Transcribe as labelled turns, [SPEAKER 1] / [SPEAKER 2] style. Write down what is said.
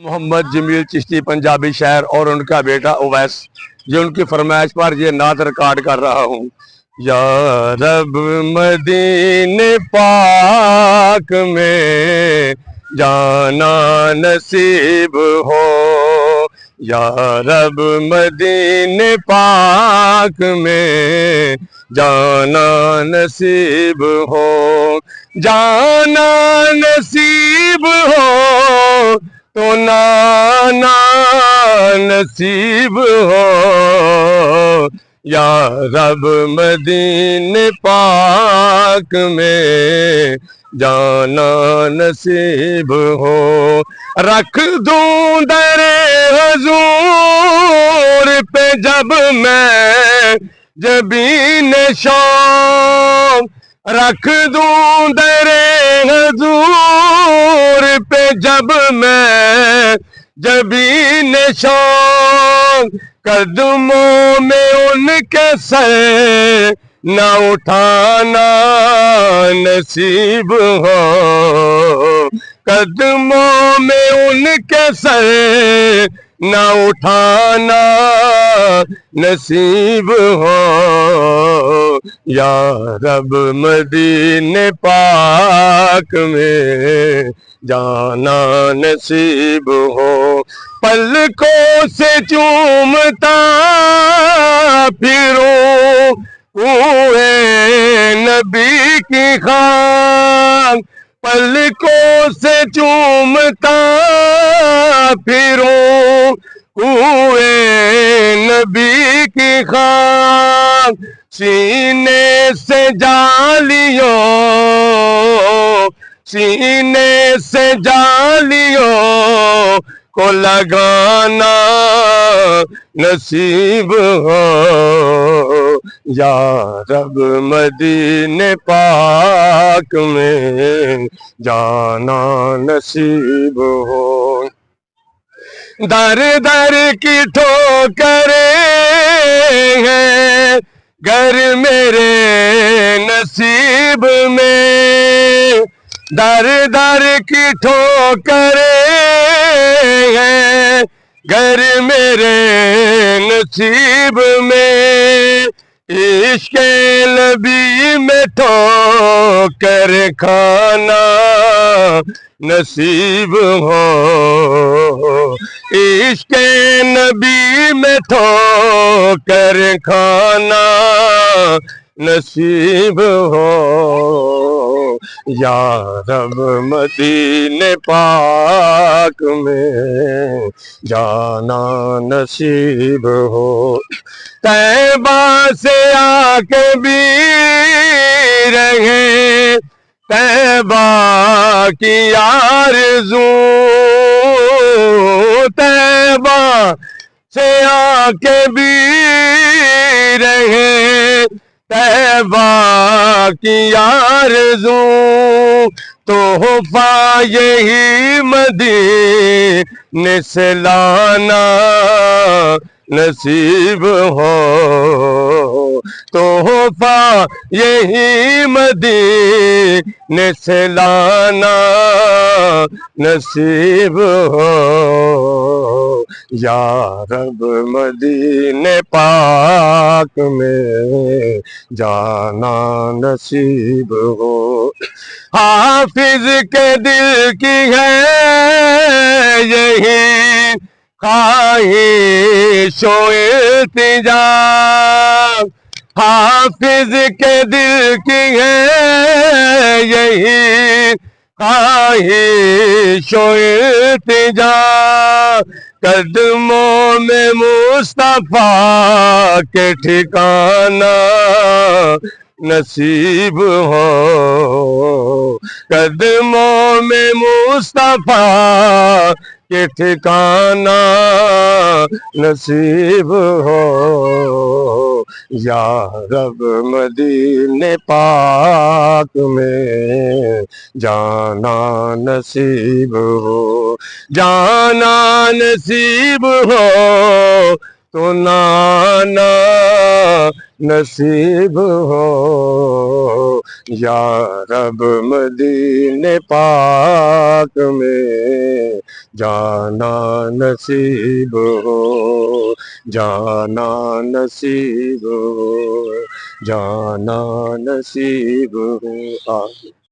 [SPEAKER 1] محمد جمیل چشتی پنجابی شاعر اور ان کا بیٹا اویس، جو ان کی فرمائش پر یہ نعت ریکارڈ کر رہا ہوں۔ یا رب مدینے پاک میں جانا نصیب ہو، یا رب مدینے پاک میں جانا نصیب ہو، جانا نصیب ہو تو نانا نصیب ہو، یا رب مدینے پاک میں جانا نصیب ہو۔ رکھ دوں در حضور پہ جب میں جبین شوق، رکھ دوں در حضور پہ جب میں جبین شوق، قدموں میں ان کے سر نہ اٹھانا نصیب ہو، قدموں میں ان کے سر نہ اٹھانا نصیب ہو، یا رب مدینے پاک میں جانا نصیب ہو۔ پلکوں سے چومتا پھروں کوئے نبی کی خاک، پلکوں سے چومتا پھروں کوئے نبی کی خاک، سینے سے جالیوں سینے سے جالیوں کو لگانا نصیب ہو، یا رب مدینے پاک میں جانا نصیب ہو۔ در در کی ٹھوکریں ہیں گر میرے نصیب میں، در در کی ٹھوکریں ہیں گر میرے نصیب میں، عشق نبی میں ٹھوکر کھانا نصیب ہو، عشق نبی میں ٹھوکر کھانا نصیب ہو، یا رب مدینے پاک میں جانا نصیب ہو۔ طیبہ سے آ کے بھی رہے طیبہ کی آرزو، طیبہ سے آ کے بھی رہے طیبہ کی آرزو، تحفہ یہی مدینے سے لانا نصیب ہو، تحفہ یہی مدینے سے لانا نصیب ہو، یا رب مدینے پاک میں جانا نصیب ہو۔ حافظ کے دل کی ہے یہی خواہش و التجا، حافظ کے دل کی ہے یہی خواہش و التجا، قدموں میں مصطفیٰ کے ٹھکانا نصیب ہو، قدموں میں مصطفیٰ کے ٹھکانا نصیب ہو، یا رب مدینے پاک میں جانا نصیب ہو، جانا نصیب ہو تو نانا نصیب ہو، یا رب مدینے پاک میں جانا نصیب ہو، جانا نصیب ہو، جانا نصیب ہو۔